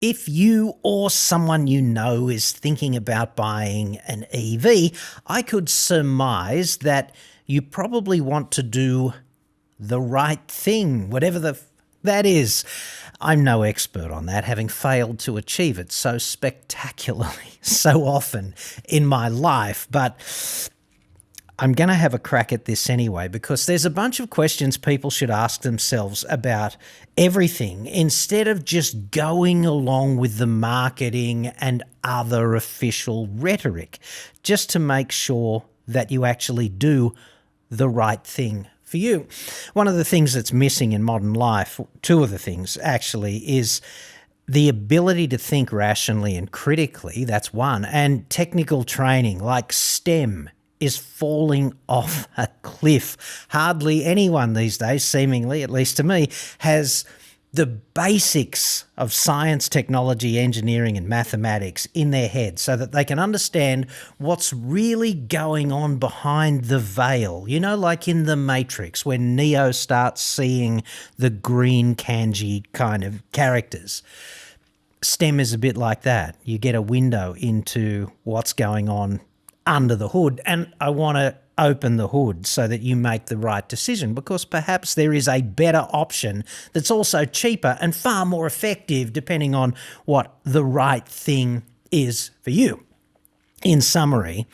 If you or someone you know is thinking about buying an EV, I could surmise that you probably want to do the right thing, whatever that is. I'm no expert on that, having failed to achieve it so spectacularly so often in my life, but I'm going to have a crack at this anyway, because there's a bunch of questions people should ask themselves about everything instead of just going along with the marketing and other official rhetoric, just to make sure that you actually do the right thing for you. One of the things that's missing in modern life, two of the things actually, is the ability to think rationally and critically, that's one, and technical training like STEM is falling off a cliff. Hardly anyone these days, seemingly, at least to me, has the basics of science, technology, engineering, and mathematics in their head so that they can understand what's really going on behind the veil. You know, like in The Matrix, when Neo starts seeing the green kanji kind of characters. STEM is a bit like that. You get a window into what's going on under the hood, and I want to open the hood so that you make the right decision, because perhaps there is a better option that's also cheaper and far more effective depending on what the right thing is for you. In summary,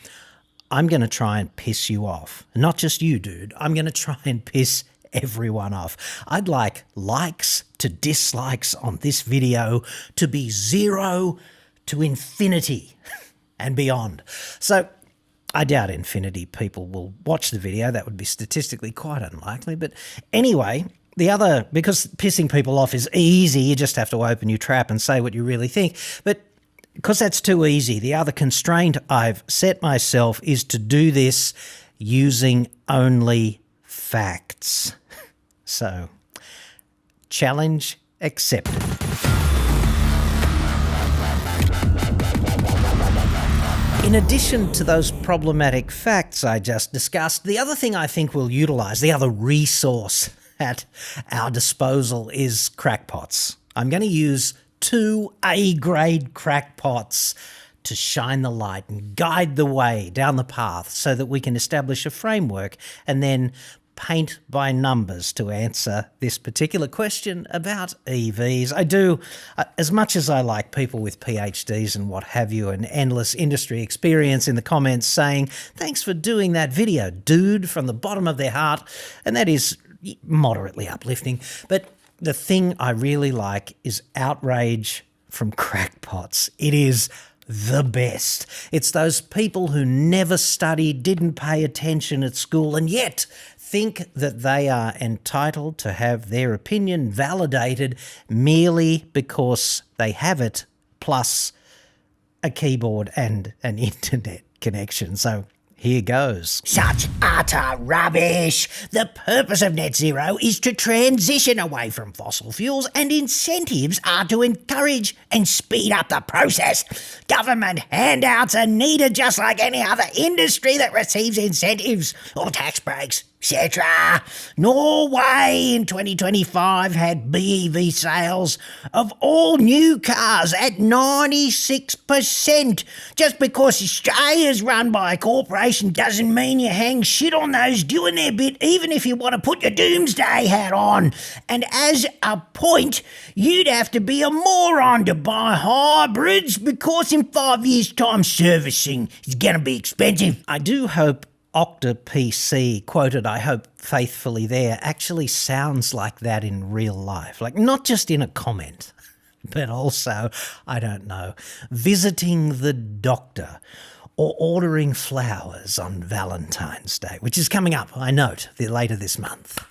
I'm going to try and piss you off. Not just you, dude. I'm going to try and piss everyone off. I'd like likes to dislikes on this video to be 0 to infinity and beyond. So I doubt infinity people will watch the video. That would be statistically quite unlikely. But anyway, because pissing people off is easy, you just have to open your trap and say what you really think. But because that's too easy, the other constraint I've set myself is to do this using only facts. So, challenge accepted. In addition to those problematic facts I just discussed, the other thing I think we'll utilise, the other resource at our disposal, is crackpots. I'm going to use 2 A-grade crackpots to shine the light and guide the way down the path so that we can establish a framework and then paint by numbers to answer this particular question about EVs. I do, as much as I like people with PhDs and what have you and endless industry experience in the comments saying, thanks for doing that video, dude, from the bottom of their heart, and that is moderately uplifting. But the thing I really like is outrage from crackpots. It is the best. It's those people who never studied, didn't pay attention at school, and yet think that they are entitled to have their opinion validated merely because they have it, plus a keyboard and an internet connection. So here goes. Such utter rubbish. The purpose of net zero is to transition away from fossil fuels, and incentives are to encourage and speed up the process. Government handouts are needed just like any other industry that receives incentives or tax breaks, etc. Norway in 2025 had BEV sales of all new cars at 96%. Just because Australia's run by a corporation doesn't mean you hang shit on those doing their bit, even if you want to put your doomsday hat on. And as a point, you'd have to be a moron to buy hybrids, because in 5 years' time servicing is going to be expensive. I do hope OctaPC, quoted, I hope faithfully there, actually sounds like that in real life. Like, not just in a comment, but also, I don't know, visiting the doctor or ordering flowers on Valentine's Day, which is coming up, I note, later this month.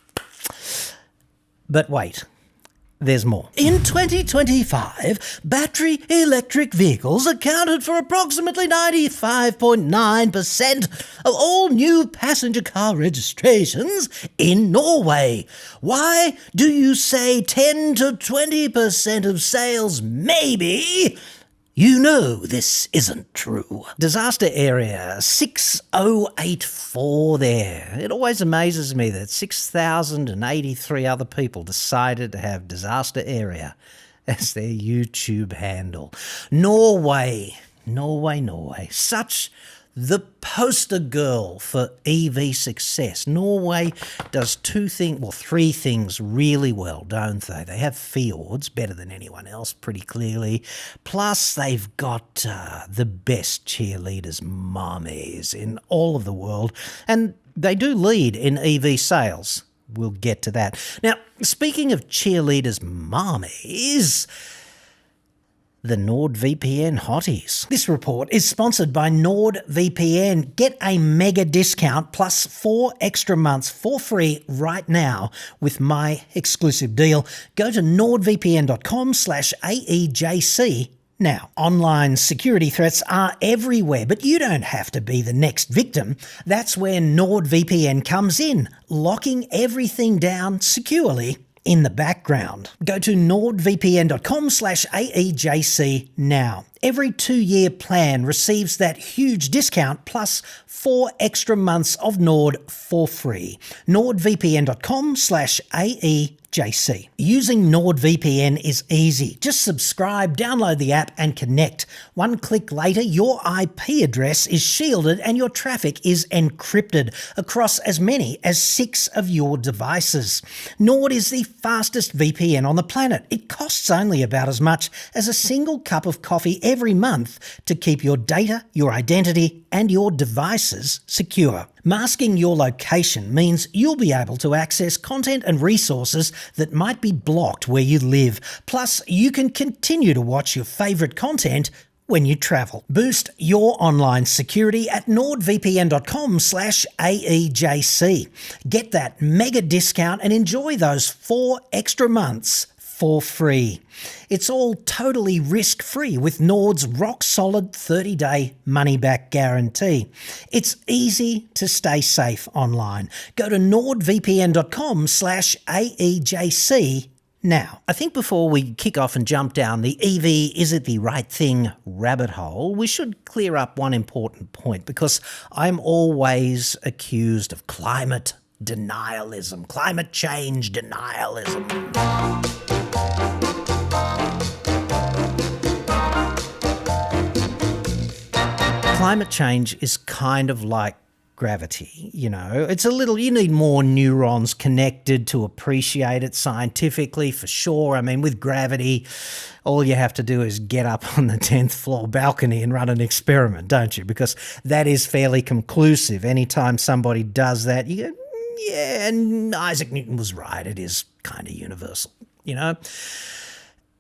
But wait. There's more. In 2025, battery electric vehicles accounted for approximately 95.9% of all new passenger car registrations in Norway. Why do you say 10 to 20% of sales maybe? You know this isn't true. Disaster area 6084 there. It always amazes me that 6,083 other people decided to have disaster area as their YouTube handle. Norway. Such the poster girl for EV success. Norway does three things really well, don't they? They have fjords, better than anyone else, pretty clearly. Plus, they've got the best cheerleaders, mommies in all of the world. And they do lead in EV sales. We'll get to that. Now, speaking of cheerleaders, mommies, the NordVPN hotties. This report is sponsored by NordVPN. Get a mega discount plus 4 extra months for free right now with my exclusive deal. Go to nordvpn.com/AEJC now. Online security threats are everywhere, but you don't have to be the next victim. That's where NordVPN comes in, locking everything down securely in the background. Go to nordvpn.com/AEJC now. Every 2-year plan receives that huge discount plus 4 extra months of Nord for free. nordvpn.com/AEJC. Using NordVPN is easy. Just subscribe, download the app and connect. One click later, your IP address is shielded and your traffic is encrypted across as many as 6 of your devices. Nord is the fastest VPN on the planet. It costs only about as much as a single cup of coffee every month to keep your data, your identity, and your devices secure. Masking your location means you'll be able to access content and resources that might be blocked where you live. Plus, you can continue to watch your favourite content when you travel. Boost your online security at nordvpn.com/AEJC. Get that mega discount and enjoy those 4 extra months for free. It's all totally risk-free with Nord's rock-solid 30-day money-back guarantee. It's easy to stay safe online. Go to nordvpn.com/AEJC now. I think before we kick off and jump down the EV is it the right thing rabbit hole, we should clear up one important point because I'm always accused of climate denialism, climate change denialism. Climate change is kind of like gravity, you know. It's you need more neurons connected to appreciate it scientifically, for sure. I mean, with gravity, all you have to do is get up on the 10th floor balcony and run an experiment, don't you? Because that is fairly conclusive. Anytime somebody does that, you go, yeah, and Isaac Newton was right. It is kind of universal, you know.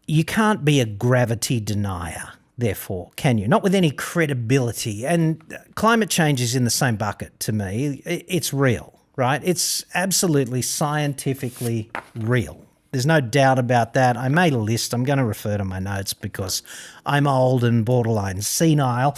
You can't be a gravity denier, therefore, can you? Not with any credibility. And climate change is in the same bucket to me. It's real, right? It's absolutely scientifically real. There's no doubt about that. I made a list. I'm going to refer to my notes because I'm old and borderline senile.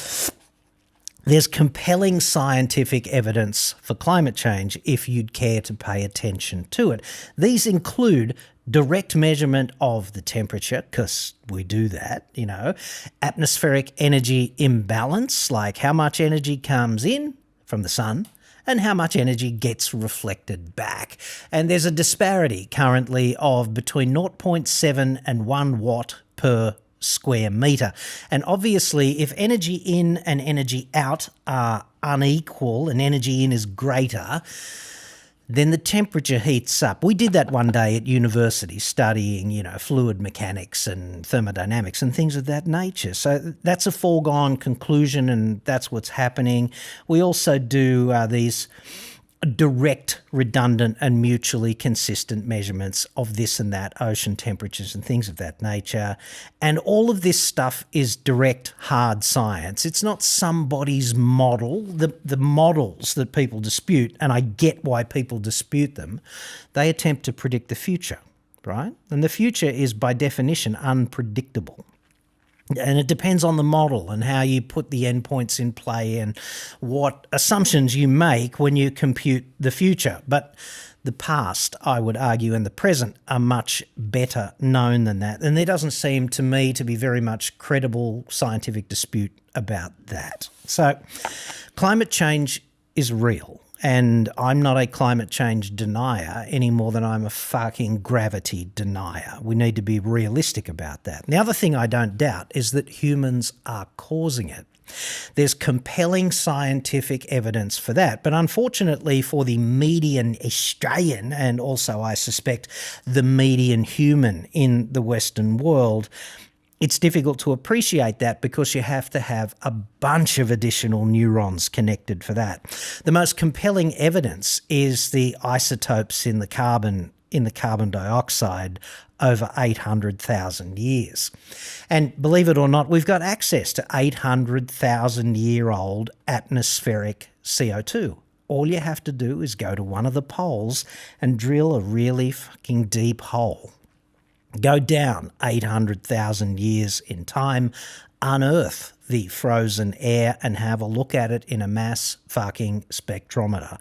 There's compelling scientific evidence for climate change if you'd care to pay attention to it. These include direct measurement of the temperature, because we do that, you know, atmospheric energy imbalance, like how much energy comes in from the sun and how much energy gets reflected back. And there's a disparity currently of between 0.7 and 1 watt per square metre. And obviously, if energy in and energy out are unequal and energy in is greater, then the temperature heats up. We did that one day at university studying, you know, fluid mechanics and thermodynamics and things of that nature. So that's a foregone conclusion and that's what's happening. We also do these direct, redundant and mutually consistent measurements of this and that, ocean temperatures and things of that nature. And all of this stuff is direct, hard science. It's not somebody's model. The models that people dispute, and I get why people dispute them, they attempt to predict the future, right? And the future is by definition unpredictable. And it depends on the model and how you put the endpoints in play and what assumptions you make when you compute the future. But the past, I would argue, and the present are much better known than that. And there doesn't seem to me to be very much credible scientific dispute about that. So climate change is real. And I'm not a climate change denier any more than I'm a fucking gravity denier. We need to be realistic about that. And the other thing I don't doubt is that humans are causing it. There's compelling scientific evidence for that. But unfortunately for the median Australian, and also I suspect the median human in the Western world, it's difficult to appreciate that because you have to have a bunch of additional neurons connected for that. The most compelling evidence is the isotopes in the carbon dioxide over 800,000 years. And believe it or not, we've got access to 800,000-year-old atmospheric CO2. All you have to do is go to one of the poles and drill a really fucking deep hole. Go down 800,000 years in time, unearth the frozen air and have a look at it in a mass fucking spectrometer.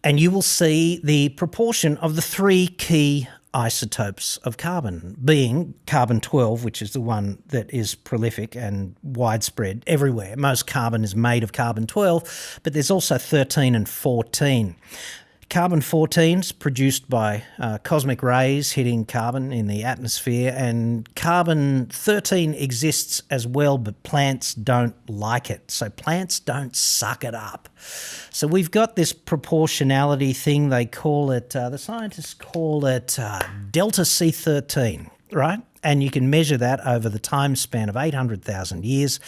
And you will see the proportion of the three key isotopes of carbon, being carbon-12, which is the one that is prolific and widespread everywhere. Most carbon is made of carbon-12, but there's also 13 and 14. Carbon-14 is produced by cosmic rays hitting carbon in the atmosphere, and carbon-13 exists as well, but plants don't like it. So plants don't suck it up. So we've got this proportionality thing. They call it, the scientists call it delta C13, right? And you can measure that over the time span of 800,000 years.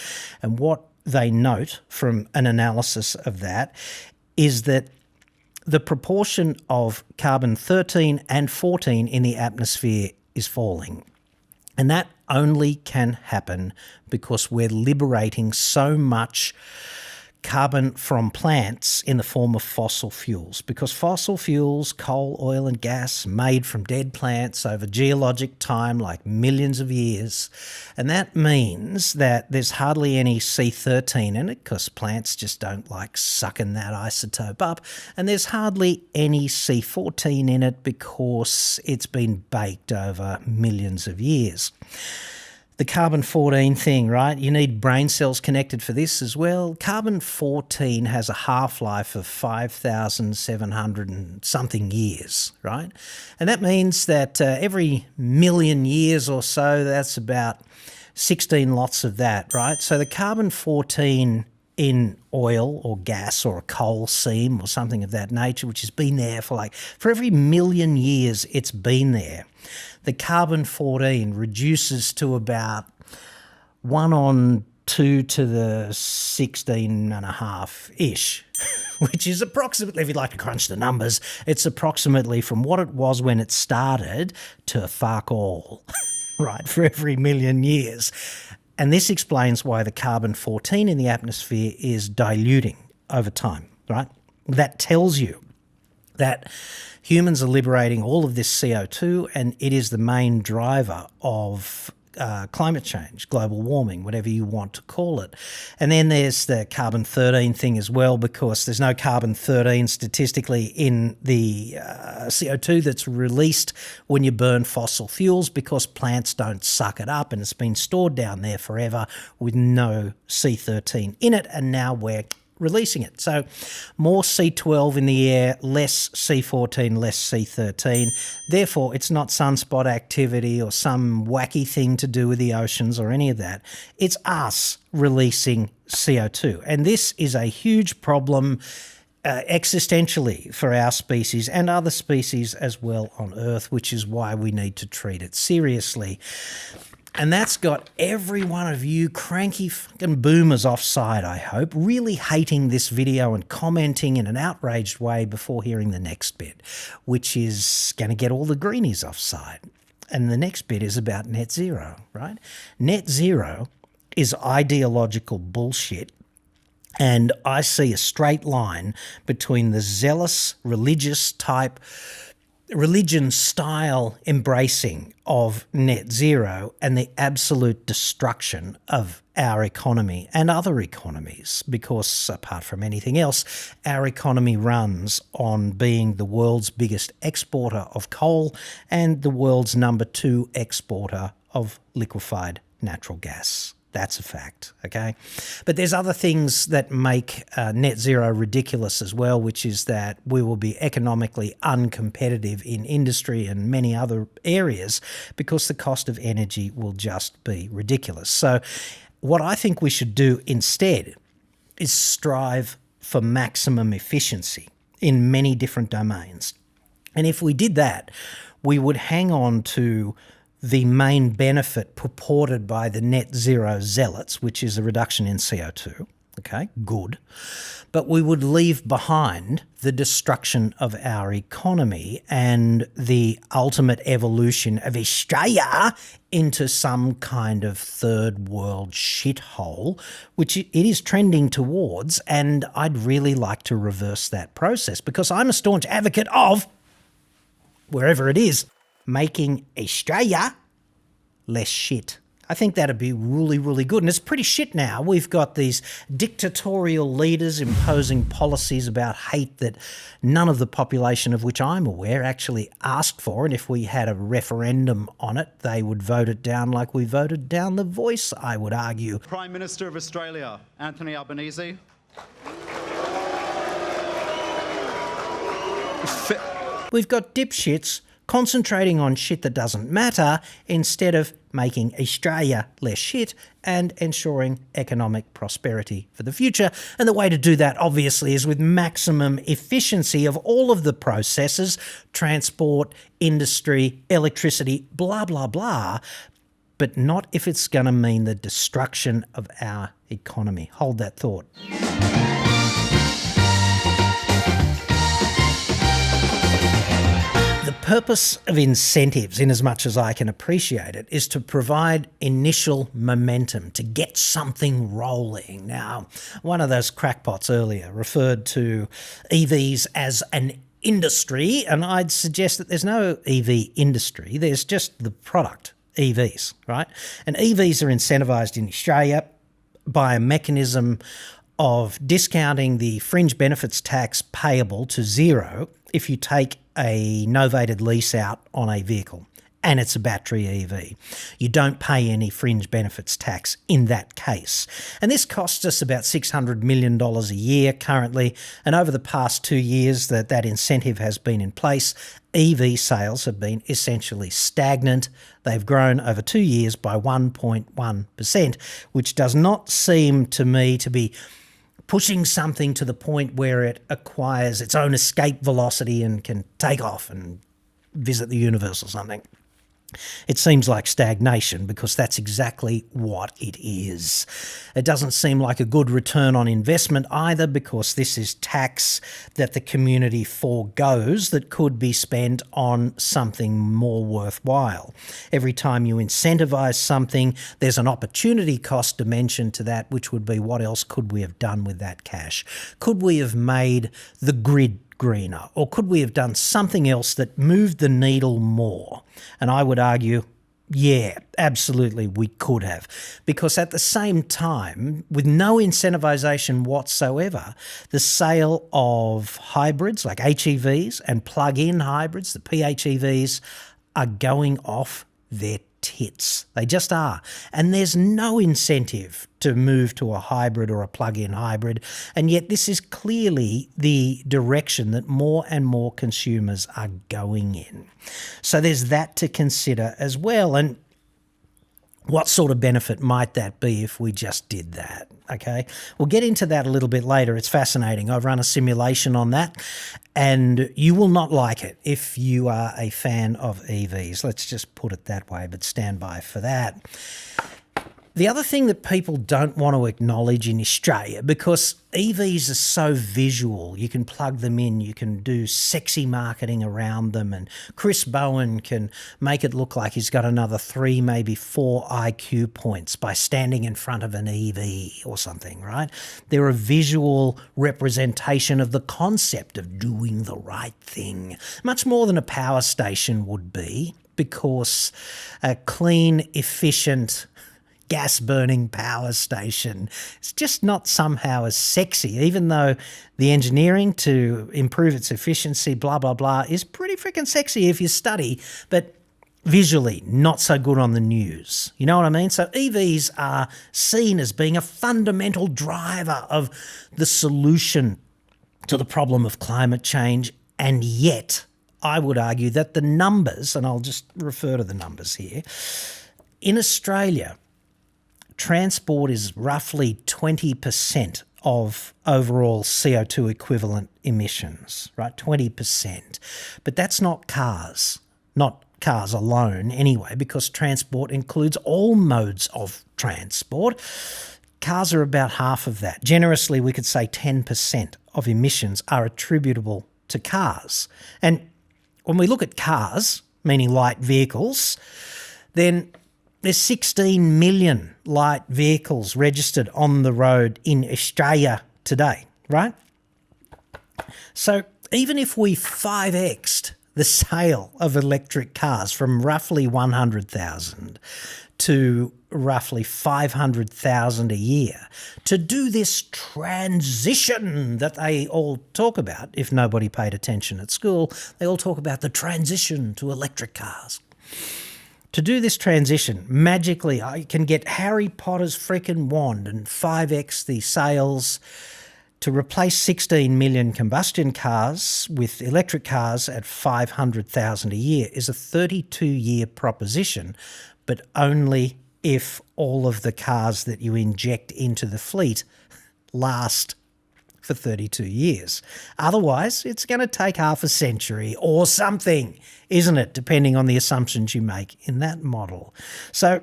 And what they note from an analysis of that is that the proportion of carbon-13 and 14 in the atmosphere is falling. And that only can happen because we're liberating so much carbon from plants in the form of fossil fuels, because fossil fuels, coal, oil and gas, made from dead plants over geologic time, like millions of years. And that means that there's hardly any C13 in it because plants just don't like sucking that isotope up. And there's hardly any C14 in it because it's been baked over millions of years. The carbon-14 thing, right? You need brain cells connected for this as well. Carbon-14 has a half-life of 5,700 and something years, right? And that means that every million years or so, that's about 16 lots of that, right? So the carbon-14 in oil or gas or a coal seam or something of that nature, which has been there for every million years it's been there, the carbon-14 reduces to about 1 on 2 to the 16.5-ish, which is approximately, if you'd like to crunch the numbers, it's approximately from what it was when it started to fuck all, right, for every million years. And this explains why the carbon-14 in the atmosphere is diluting over time, right? That tells you that humans are liberating all of this CO2, and it is the main driver of climate change, global warming, whatever you want to call it. And then there's the carbon-13 thing as well, because there's no carbon-13 statistically in the CO2 that's released when you burn fossil fuels, because plants don't suck it up and it's been stored down there forever with no C13 in it, and now we're releasing it. So more C12 in the air, less C14, less C13. Therefore, it's not sunspot activity or some wacky thing to do with the oceans or any of that. It's us releasing CO2. And this is a huge problem existentially for our species and other species as well on Earth, which is why we need to treat it seriously. And that's got every one of you cranky fucking boomers offside, I hope, really hating this video and commenting in an outraged way before hearing the next bit, which is going to get all the greenies offside. And the next bit is about net zero, right? Net zero is ideological bullshit. And I see a straight line between the zealous religious type religion-style embracing of net zero and the absolute destruction of our economy and other economies, because apart from anything else, our economy runs on being the world's biggest exporter of coal and the world's #2 exporter of liquefied natural gas. That's a fact, okay? But there's other things that make net zero ridiculous as well, which is that we will be economically uncompetitive in industry and many other areas because the cost of energy will just be ridiculous. So what I think we should do instead is strive for maximum efficiency in many different domains. And if we did that, we would hang on to the main benefit purported by the net zero zealots, which is a reduction in CO2. Okay, good. But we would leave behind the destruction of our economy and the ultimate evolution of Australia into some kind of third world shithole, which it is trending towards. And I'd really like to reverse that process because I'm a staunch advocate of, wherever it is, making Australia less shit. I think that'd be really, really good. And it's pretty shit now. We've got these dictatorial leaders imposing policies about hate that none of the population of which I'm aware actually asked for. And if we had a referendum on it, they would vote it down like we voted down The Voice, I would argue. Prime Minister of Australia, Anthony Albanese. We've got dipshits concentrating on shit that doesn't matter instead of making Australia less shit and ensuring economic prosperity for the future. And the way to do that, obviously, is with maximum efficiency of all of the processes, transport, industry, electricity, blah, blah, blah, but not if it's going to mean the destruction of our economy. Hold that thought. The purpose of incentives, in as much as I can appreciate it, is to provide initial momentum, to get something rolling. Now, one of those crackpots earlier referred to EVs as an industry, and I'd suggest that there's no EV industry, there's just the product, EVs, right? And EVs are incentivised in Australia by a mechanism of discounting the fringe benefits tax payable to zero if you take a novated lease out on a vehicle and it's a battery EV. You don't pay any fringe benefits tax in that case. And this costs us about $600 million a year currently, and over the past 2 years that incentive has been in place, EV sales have been essentially stagnant. They've grown over 2 years by 1.1%, which does not seem to me to be pushing something to the point where it acquires its own escape velocity and can take off and visit the universe or something. It seems like stagnation because that's exactly what it is. It doesn't seem like a good return on investment either because this is tax that the community forgoes that could be spent on something more worthwhile. Every time you incentivise something, there's an opportunity cost dimension to that, which would be what else could we have done with that cash? Could we have made the grid greener? Or could we have done something else that moved the needle more? And I would argue, yeah, absolutely we could have. Because at the same time, with no incentivization whatsoever, the sale of hybrids like HEVs and plug-in hybrids, the PHEVs, are going off their tits. They just are. And there's no incentive to move to a hybrid or a plug-in hybrid. And yet this is clearly the direction that more and more consumers are going in. So there's that to consider as well. And what sort of benefit might that be if we just did that? Okay, we'll get into that a little bit later. It's fascinating. I've run a simulation on that, and you will not like it if you are a fan of EVs. Let's just put it that way, but stand by for that. The other thing that people don't want to acknowledge in Australia, because EVs are so visual, you can plug them in, you can do sexy marketing around them, and Chris Bowen can make it look like he's got another 3, maybe 4 IQ points by standing in front of an EV or something, right? They're a visual representation of the concept of doing the right thing, much more than a power station would be, because a clean, efficient, gas-burning power station. It's just not somehow as sexy, even though the engineering to improve its efficiency, blah, blah, blah, is pretty freaking sexy if you study. But visually not so good on the news. You know what I mean? So EVs are seen as being a fundamental driver of the solution to the problem of climate change, and yet I would argue that the numbers, and I'll just refer to the numbers here, in Australia, transport is roughly 20% of overall CO2 equivalent emissions, right? 20%. But that's not cars alone anyway, because transport includes all modes of transport. Cars are about half of that. Generously, we could say 10% of emissions are attributable to cars. And when we look at cars, meaning light vehicles, then there's 16 million light vehicles registered on the road in Australia today, right? So even if we 5x'd the sale of electric cars from roughly 100,000 to roughly 500,000 a year, to do this transition that they all talk about, if nobody paid attention at school, they all talk about the transition to electric cars. To do this transition, magically, I can get Harry Potter's freaking wand and 5x the sales to replace 16 million combustion cars with electric cars at 500,000 a year is a 32-year proposition, but only if all of the cars that you inject into the fleet last for 32 years. Otherwise, it's going to take half a century or something, isn't it, depending on the assumptions you make in that model. So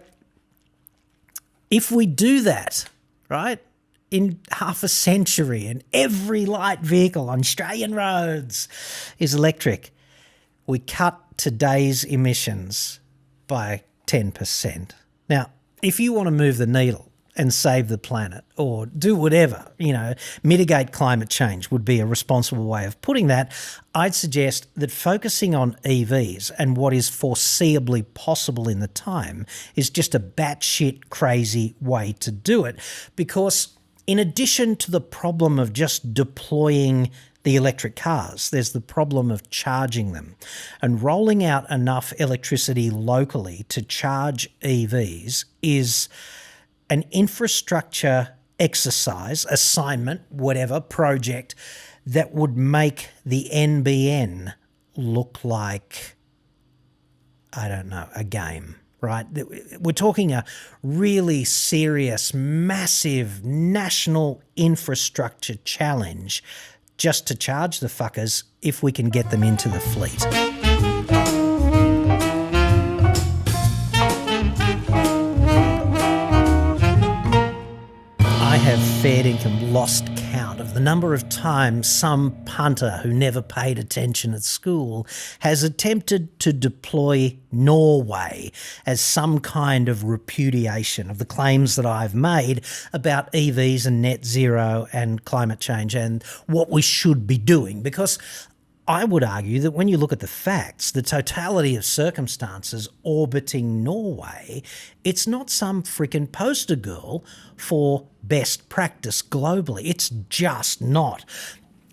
if we do that, right, in half a century and every light vehicle on Australian roads is electric, we cut today's emissions by 10%. Now, if you want to move the needle and save the planet or do whatever, mitigate climate change would be a responsible way of putting that, I'd suggest that focusing on EVs and what is foreseeably possible in the time is just a batshit crazy way to do it, because in addition to the problem of just deploying the electric cars, there's the problem of charging them. And rolling out enough electricity locally to charge EVs is an infrastructure exercise, assignment, whatever, project that would make the NBN look like, I don't know, a game, right? We're talking a really serious, massive national infrastructure challenge just to charge the fuckers if we can get them into the fleet. I have fair income lost count of the number of times some punter who never paid attention at school has attempted to deploy Norway as some kind of repudiation of the claims that I've made about EVs and net zero and climate change and what we should be doing, because I would argue that when you look at the facts, the totality of circumstances orbiting Norway, it's not some freaking poster girl for best practice globally. It's just not.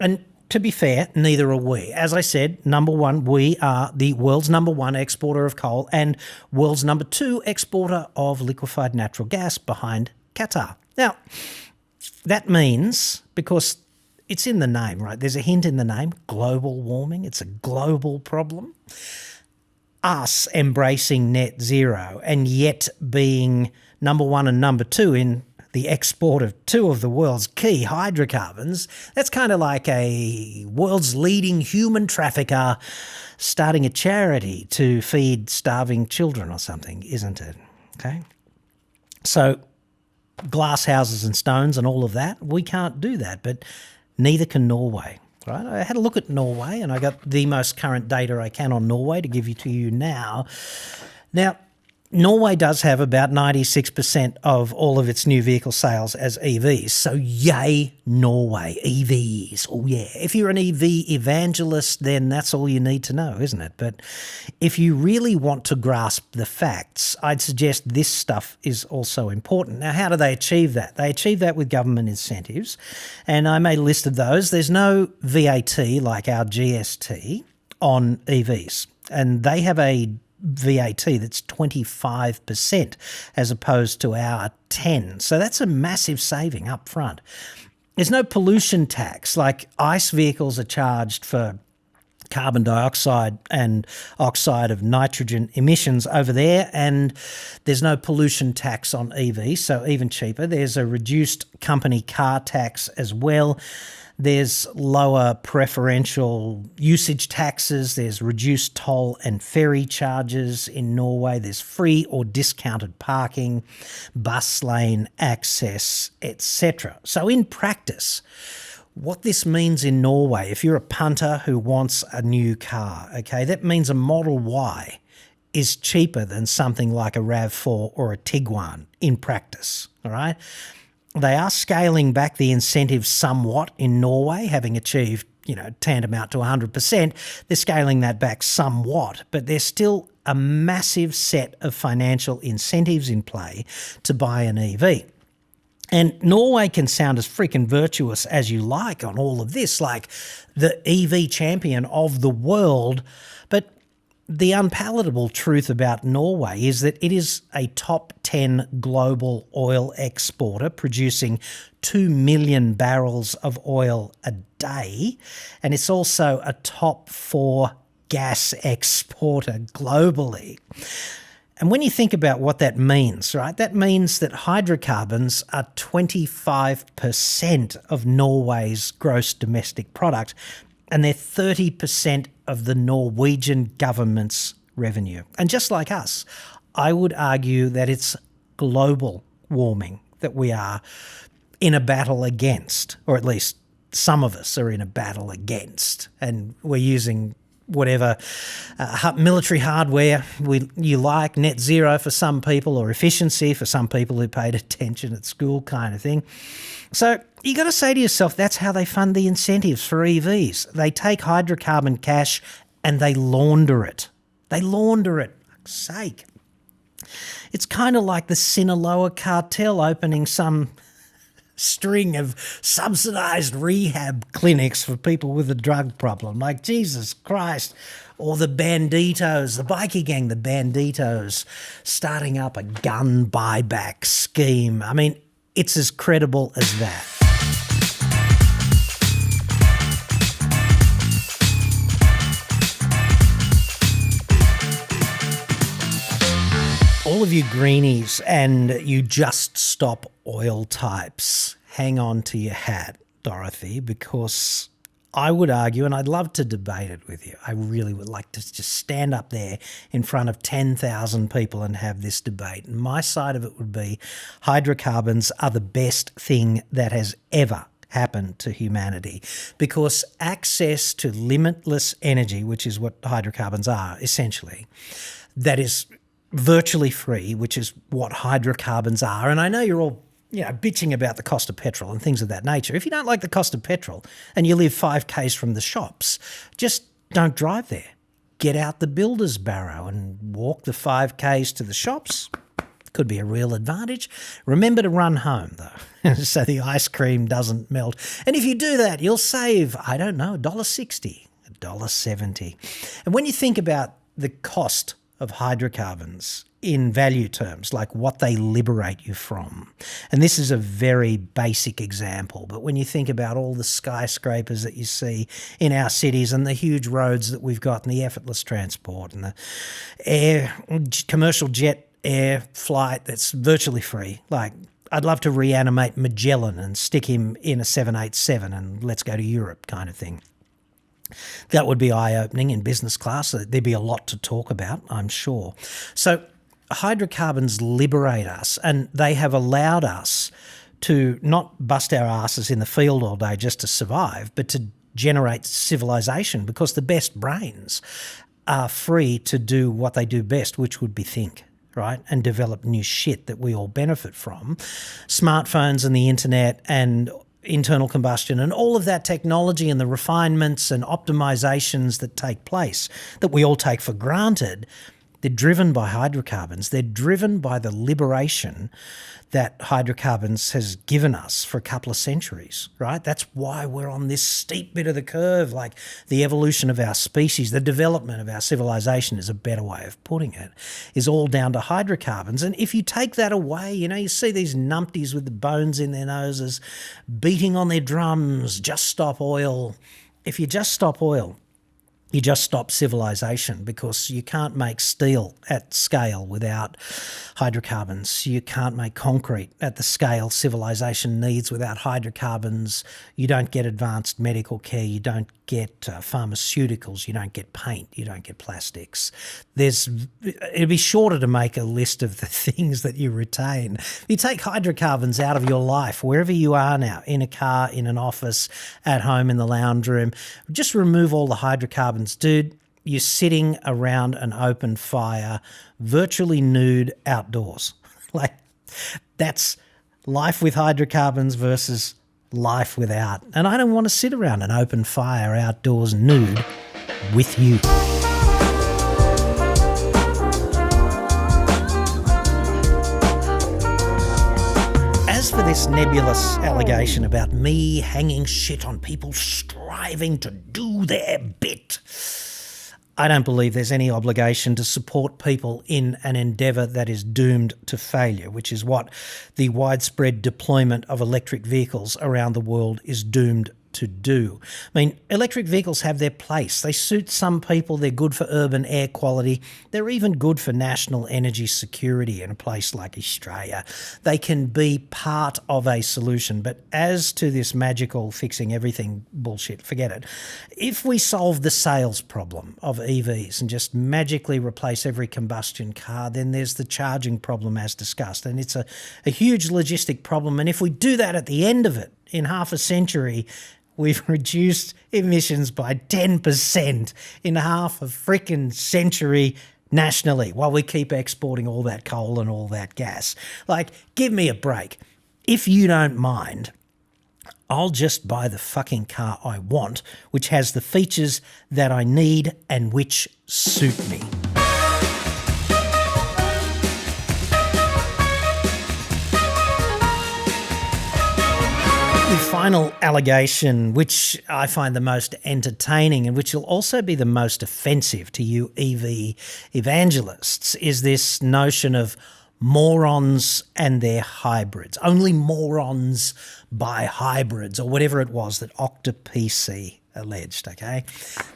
And to be fair, neither are we. As I said, number one, we are the world's number one exporter of coal and world's number two exporter of liquefied natural gas behind Qatar. Now, that means, because it's in the name, right? There's a hint in the name, global warming. It's a global problem. Us embracing net zero and yet being number one and number two in the export of two of the world's key hydrocarbons, that's kind of like a world's leading human trafficker starting a charity to feed starving children or something, isn't it? Okay. So glass houses and stones and all of that, we can't do that, but neither can Norway, right? I had a look at Norway and I got the most current data I can on Norway to give you to you now. Now, Norway does have about 96% of all of its new vehicle sales as EVs. So yay, Norway, EVs. Oh yeah. If you're an EV evangelist, then that's all you need to know, isn't it? But if you really want to grasp the facts, I'd suggest this stuff is also important. Now, how do they achieve that? They achieve that with government incentives. And I made a list of those. There's no VAT like our GST on EVs. And they have a VAT that's 25% as opposed to our 10. So that's a massive saving up front. There's no pollution tax, like ICE vehicles are charged for carbon dioxide and oxide of nitrogen emissions over there, and there's no pollution tax on EVs, so even cheaper. There's a reduced company car tax as well. There's lower preferential usage taxes. There's reduced toll and ferry charges in Norway. There's free or discounted parking, bus lane access, etc. So in practice, what this means in Norway, if you're a punter who wants a new car, okay, that means a Model Y is cheaper than something like a RAV4 or a Tiguan in practice, all right? They are scaling back the incentives somewhat in Norway, having achieved, tantamount to 100%. They're scaling that back somewhat, but there's still a massive set of financial incentives in play to buy an EV. And Norway can sound as freaking virtuous as you like on all of this, like the EV champion of the world. But the unpalatable truth about Norway is that it is a top 10 global oil exporter, producing 2 million barrels of oil a day. And it's also a top 4 gas exporter globally. And when you think about what that means, right, that means that hydrocarbons are 25% of Norway's gross domestic product, and they're 30% of the Norwegian government's revenue. And just like us, I would argue that it's global warming that we are in a battle against, or at least some of us are in a battle against, and we're using whatever military hardware you like, net zero for some people, or efficiency for some people who paid attention at school kind of thing. So you got to say to yourself, that's how they fund the incentives for EVs. They take hydrocarbon cash and they launder it. They launder it, for fuck's sake. It's kind of like the Sinaloa cartel opening some string of subsidised rehab clinics for people with a drug problem. Like, Jesus Christ. Or the Banditos, the bikie gang, the Banditos, starting up a gun buyback scheme. I mean, it's as credible as that. All of you greenies and you just stop oil types, hang on to your hat, Dorothy, because I would argue, and I'd love to debate it with you, I really would like to just stand up there in front of 10,000 people and have this debate. And my side of it would be hydrocarbons are the best thing that has ever happened to humanity, because access to limitless energy, which is what hydrocarbons are essentially, that is virtually free, which is what hydrocarbons are. And I know you're all bitching about the cost of petrol and things of that nature. If you don't like the cost of petrol and you live 5 k's from the shops, just don't drive there. Get out the builder's barrow and walk the 5 k's to the shops. Could be a real advantage. Remember to run home, though, so the ice cream doesn't melt. And if you do that, you'll save, I don't know, $1.60, $1.70. And when you think about the cost of hydrocarbons in value terms, like what they liberate you from. And this is a very basic example, but when you think about all the skyscrapers that you see in our cities and the huge roads that we've got and the effortless transport and the commercial jet air flight that's virtually free, like I'd love to reanimate Magellan and stick him in a 787 and let's go to Europe kind of thing. That would be eye-opening in business class. There'd be a lot to talk about, I'm sure. So hydrocarbons liberate us, and they have allowed us to not bust our asses in the field all day just to survive, but to generate civilization, because the best brains are free to do what they do best, which would be think, right, and develop new shit that we all benefit from. Smartphones and the internet and internal combustion and all of that technology and the refinements and optimizations that take place that we all take for granted, They're driven by hydrocarbons. They're driven by the liberation that hydrocarbons has given us for a couple of centuries, right? That's why we're on this steep bit of the curve, like the evolution of our species, the development of our civilization is a better way of putting it, is all down to hydrocarbons. And if you take that away, you see these numpties with the bones in their noses beating on their drums, just stop oil. If you just stop oil, you just stop civilization, because you can't make steel at scale without hydrocarbons. You can't make concrete at the scale civilization needs without hydrocarbons. You don't get advanced medical care. You don't get pharmaceuticals. You don't get paint. You don't get plastics. It'd be shorter to make a list of the things that you retain. You take hydrocarbons out of your life, wherever you are now, in a car, in an office, at home, in the lounge room, just remove all the hydrocarbons. Dude, you're sitting around an open fire, virtually nude outdoors. Like, that's life with hydrocarbons versus life without. And I don't want to sit around an open fire outdoors nude with you. As for this nebulous allegation about me hanging shit on people striving to do their bit, I don't believe there's any obligation to support people in an endeavour that is doomed to failure, which is what the widespread deployment of electric vehicles around the world is doomed to do. I mean, electric vehicles have their place. They suit some people. They're good for urban air quality. They're even good for national energy security in a place like Australia. They can be part of a solution. But as to this magical fixing everything bullshit, forget it. If we solve the sales problem of EVs and just magically replace every combustion car, then there's the charging problem as discussed. And it's a huge logistic problem. And if we do that at the end of it, in half a century, we've reduced emissions by 10% in half a frickin' century nationally, while we keep exporting all that coal and all that gas. Like, give me a break. If you don't mind, I'll just buy the fucking car I want, which has the features that I need and which suit me. The final allegation, which I find the most entertaining and which will also be the most offensive to you EV evangelists, is this notion of morons and their hybrids. Only morons buy hybrids, or whatever it was that OctaPC alleged, okay?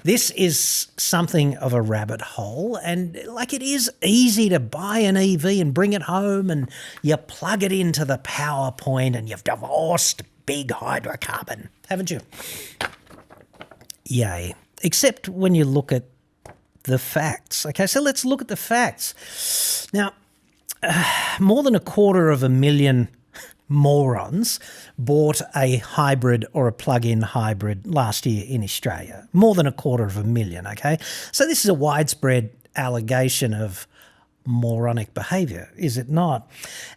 This is something of a rabbit hole, and like, it is easy to buy an EV and bring it home and you plug it into the power point and you've divorced big hydrocarbon, haven't you? Yay. Except when you look at the facts. Okay, so let's look at the facts. Now, more than 250,000 morons bought a hybrid or a plug-in hybrid last year in Australia. More than 250,000, okay? So this is a widespread allegation of moronic behaviour, is it not?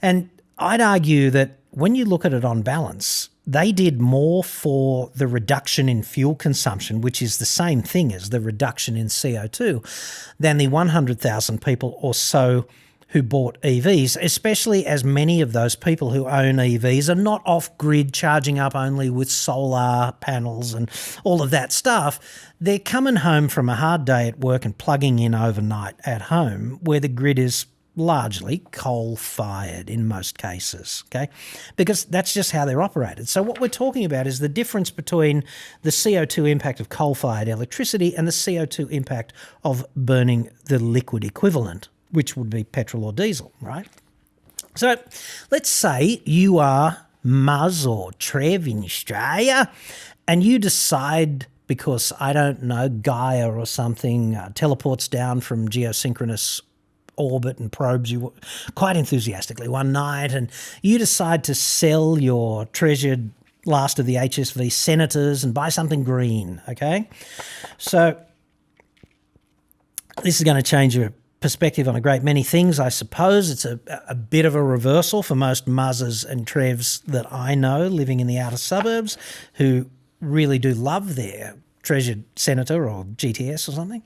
And I'd argue that when you look at it on balance, they did more for the reduction in fuel consumption, which is the same thing as the reduction in CO2, than the 100,000 people or so who bought EVs, especially as many of those people who own EVs are not off-grid charging up only with solar panels and all of that stuff. They're coming home from a hard day at work and plugging in overnight at home, where the grid is largely coal-fired in most cases, okay? Because that's just how they're operated. So what we're talking about is the difference between the CO2 impact of coal-fired electricity and the CO2 impact of burning the liquid equivalent, which would be petrol or diesel, right? So let's say you are Muzz or Trev in Australia and you decide, because, I don't know, Gaia or something teleports down from geosynchronous orbit and probes you quite enthusiastically one night, and you decide to sell your treasured last of the HSV senators and buy something green, okay? So this is going to change your perspective on a great many things, I suppose. It's a bit of a reversal for most Muzzes and Trevs that I know living in the outer suburbs, who really do love their treasured Senator or GTS or something,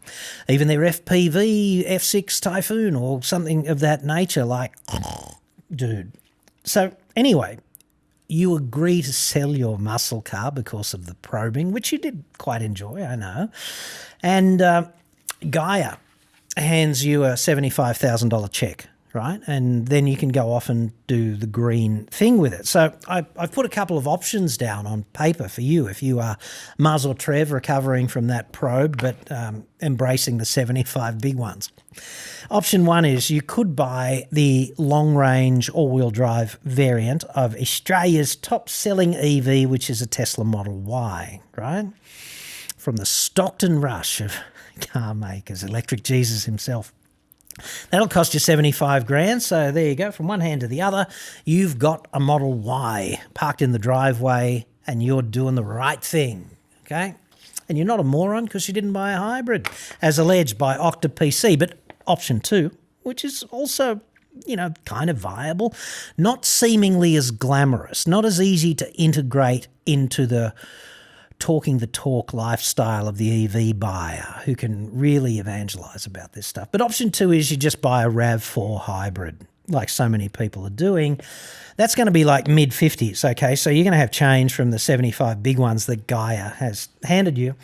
even their FPV F6 Typhoon or something of that nature, like, dude. So anyway, you agree to sell your muscle car because of the probing, which you did quite enjoy, I know. And Gaia hands you a $75,000 check, right? And then you can go off and do the green thing with it. So I've put a couple of options down on paper for you if you are Muzz or Trev recovering from that probe but embracing the 75 big ones. Option one is you could buy the long-range all-wheel drive variant of Australia's top-selling EV, which is a Tesla Model Y, right? From the Stockton rush of car makers, Electric Jesus himself. That'll cost you 75 grand. So there you go. From one hand to the other, you've got a Model Y parked in the driveway and you're doing the right thing, okay? And you're not a moron because you didn't buy a hybrid, as alleged by OctaPC. But option two, which is also, kind of viable, not seemingly as glamorous, not as easy to integrate into the talking the talk lifestyle of the EV buyer who can really evangelize about this stuff. But option two is you just buy a RAV4 hybrid, like so many people are doing. That's going to be like mid-50s, okay? So you're going to have change from the 75 big ones that Gaia has handed you.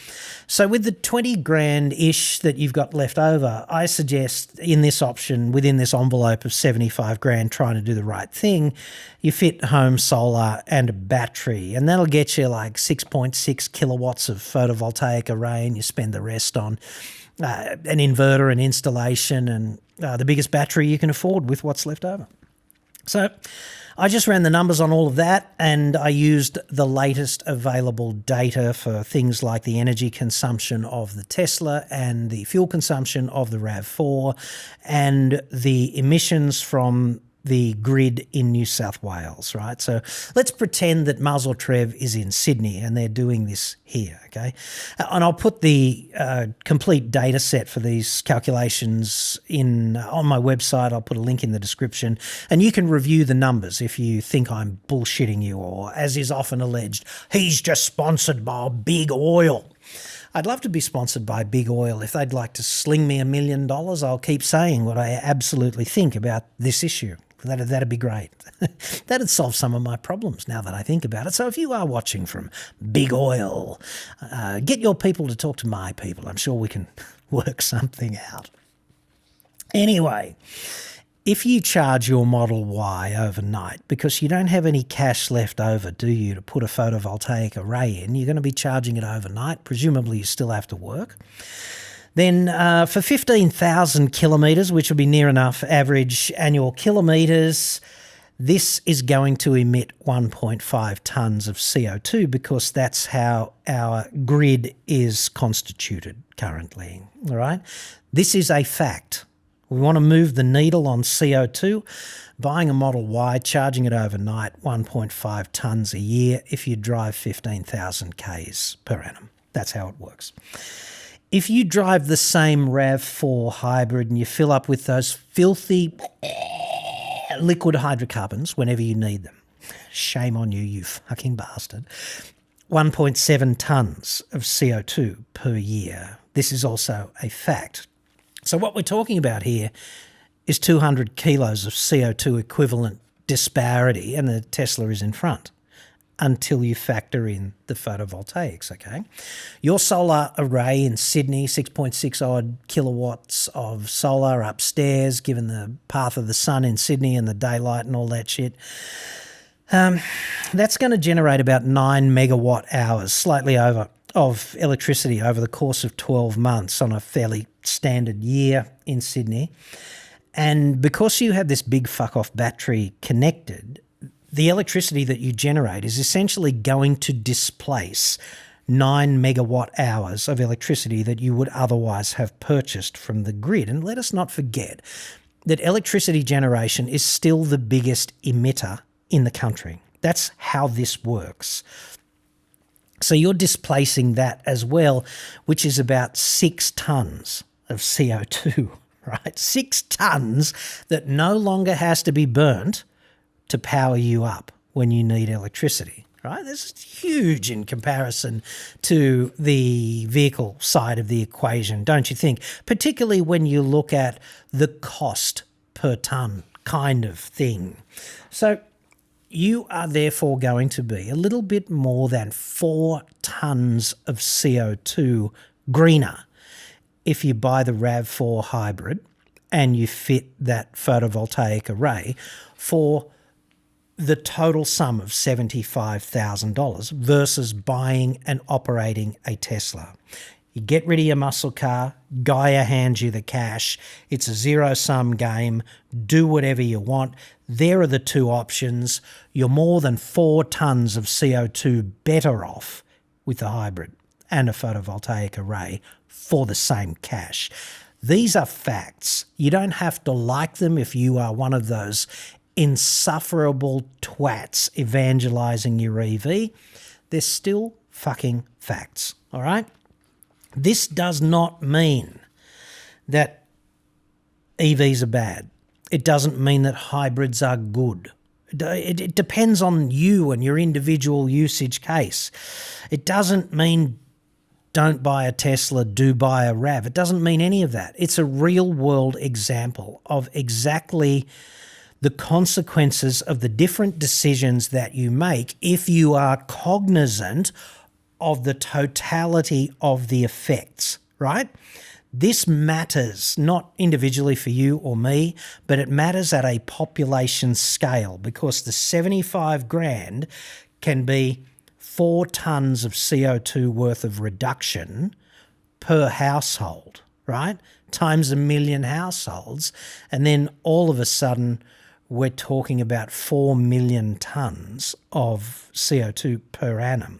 So with the 20 grand-ish that you've got left over, I suggest in this option, within this envelope of 75 grand, trying to do the right thing, you fit home solar and a battery, and that'll get you like 6.6 kilowatts of photovoltaic array, and you spend the rest on an inverter and installation and the biggest battery you can afford with what's left over. So I just ran the numbers on all of that, and I used the latest available data for things like the energy consumption of the Tesla and the fuel consumption of the RAV4 and the emissions from the grid in New South Wales, right? So let's pretend that Muzz or Trev is in Sydney and they're doing this here, okay? And I'll put the complete data set for these calculations on my website. I'll put a link in the description, and you can review the numbers if you think I'm bullshitting you, or, as is often alleged, he's just sponsored by Big Oil. I'd love to be sponsored by Big Oil. If they'd like to sling me $1 million, I'll keep saying what I absolutely think about this issue. That'd be great. That'd solve some of my problems now that I think about it. So if you are watching from Big Oil, get your people to talk to my people. I'm sure we can work something out. Anyway, if you charge your Model Y overnight because you don't have any cash left over, do you, to put a photovoltaic array in, you're going to be charging it overnight. Presumably you still have to work. Then for 15,000 kilometres, which will be near enough average annual kilometres, this is going to emit 1.5 tonnes of CO2 because that's how our grid is constituted currently, all right? This is a fact. We want to move the needle on CO2. Buying a Model Y, charging it overnight, 1.5 tonnes a year if you drive 15,000 Ks per annum. That's how it works. If you drive the same RAV4 hybrid and you fill up with those filthy liquid hydrocarbons whenever you need them, shame on you, you fucking bastard, 1.7 tonnes of CO2 per year. This is also a fact. So what we're talking about here is 200 kilos of CO2 equivalent disparity, and the Tesla is in front until you factor in the photovoltaics, okay? Your solar array in Sydney, 6.6 odd kilowatts of solar upstairs, given the path of the sun in Sydney and the daylight and all that shit, that's going to generate about 9 megawatt hours, slightly over, of electricity over the course of 12 months on a fairly standard year in Sydney. And because you have this big fuck-off battery connected, the electricity that you generate is essentially going to displace 9 megawatt hours of electricity that you would otherwise have purchased from the grid. And let us not forget that electricity generation is still the biggest emitter in the country. That's how this works. So you're displacing that as well, which is about 6 tonnes of CO2, right? 6 tonnes that no longer has to be burnt to power you up when you need electricity. right? This is huge in comparison to the vehicle side of the equation, don't you think? Particularly when you look at the cost per tonne kind of thing. So you are therefore going to be a little bit more than 4 tonnes of CO2 greener if you buy the RAV4 hybrid and you fit that photovoltaic array for the total sum of $75,000 versus buying and operating a Tesla. You get rid of your muscle car, Gaia hands you the cash, it's a zero-sum game, do whatever you want. There are the two options. You're more than 4 tonnes of CO2 better off with a hybrid and a photovoltaic array for the same cash. These are facts. You don't have to like them if you are one of those insufferable twats evangelizing your EV. They're still fucking facts, all right? This does not mean that EVs are bad. It doesn't mean that hybrids are good. It depends on you and your individual usage case. It doesn't mean don't buy a Tesla, do buy a RAV. It doesn't mean any of that. It's a real-world example of exactly the consequences of the different decisions that you make if you are cognizant of the totality of the effects, right? This matters not individually for you or me, but it matters at a population scale because the 75 grand can be 4 tonnes of CO2 worth of reduction per household, right? Times 1 million households. And then all of a sudden, we're talking about 4 million tonnes of CO2 per annum,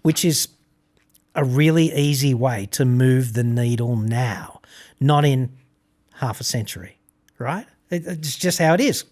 which is a really easy way to move the needle now, not in half a century, right? It's just how it is.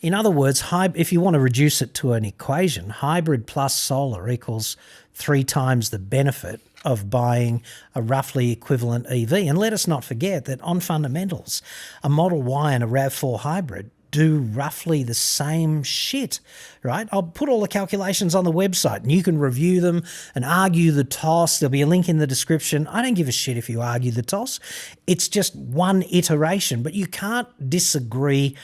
In other words, if you want to reduce it to an equation, hybrid plus solar equals 3 times the benefit of buying a roughly equivalent EV. And let us not forget that on fundamentals, a Model Y and a RAV4 hybrid do roughly the same shit, right? I'll put all the calculations on the website and you can review them and argue the toss. There'll be a link in the description. I don't give a shit if you argue the toss. It's just one iteration, but you can't disagree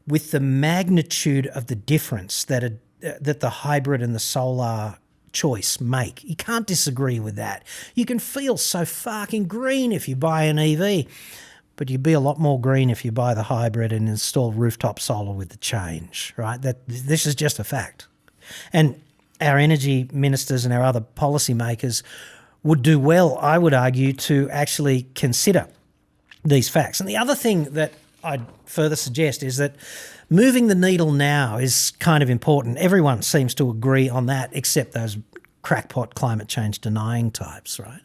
with the magnitude of the difference that the hybrid and the solar choice make. You can't disagree with that. You can feel so fucking green if you buy an EV, but you'd be a lot more green if you buy the hybrid and install rooftop solar with the change, right? This is just a fact. And our energy ministers and our other policymakers would do well, I would argue, to actually consider these facts. And the other thing that I'd further suggest is that moving the needle now is kind of important. Everyone seems to agree on that except those crackpot climate change denying types, right?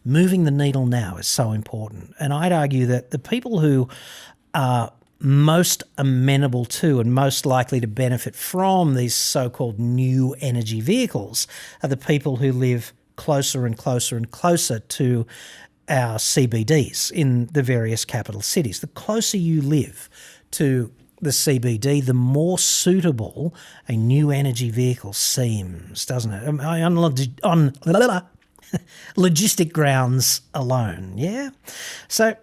Moving the needle now is so important. And I'd argue that the people who are most amenable to and most likely to benefit from these so-called new energy vehicles are the people who live closer and closer and closer to our CBDs in the various capital cities. The closer you live to the CBD, the more suitable a new energy vehicle seems, doesn't it? On logistic grounds alone, yeah? So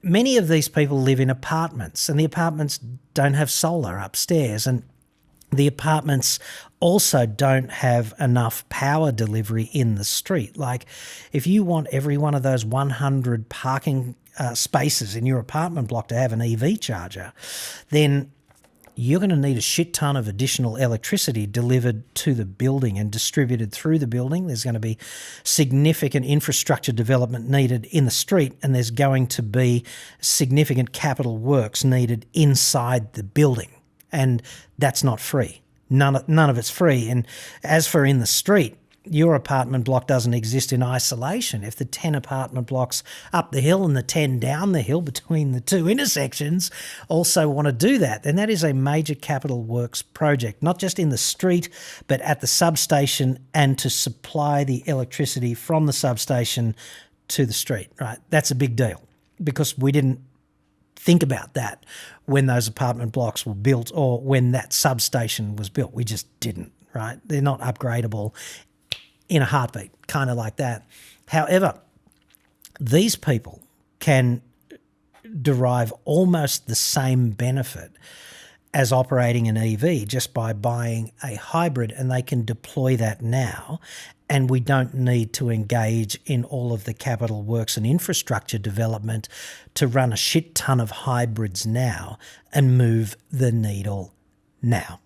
many of these people live in apartments and the apartments don't have solar upstairs, and the apartments also don't have enough power delivery in the street. Like if you want every one of those 100 parking spaces in your apartment block to have an EV charger, then you're going to need a shit ton of additional electricity delivered to the building and distributed through the building. There's going to be significant infrastructure development needed in the street, and there's going to be significant capital works needed inside the building. And that's not free. None of it's free. And as for in the street, your apartment block doesn't exist in isolation. If the 10 apartment blocks up the hill and the 10 down the hill between the two intersections also want to do that, then that is a major capital works project, not just in the street, but at the substation and to supply the electricity from the substation to the street, right? That's a big deal because we didn't think about that when those apartment blocks were built or when that substation was built. We just didn't, right? They're not upgradable in a heartbeat, kind of like that. However, these people can derive almost the same benefit as operating an EV just by buying a hybrid, and they can deploy that now. And we don't need to engage in all of the capital works and infrastructure development to run a shit ton of hybrids now and move the needle now.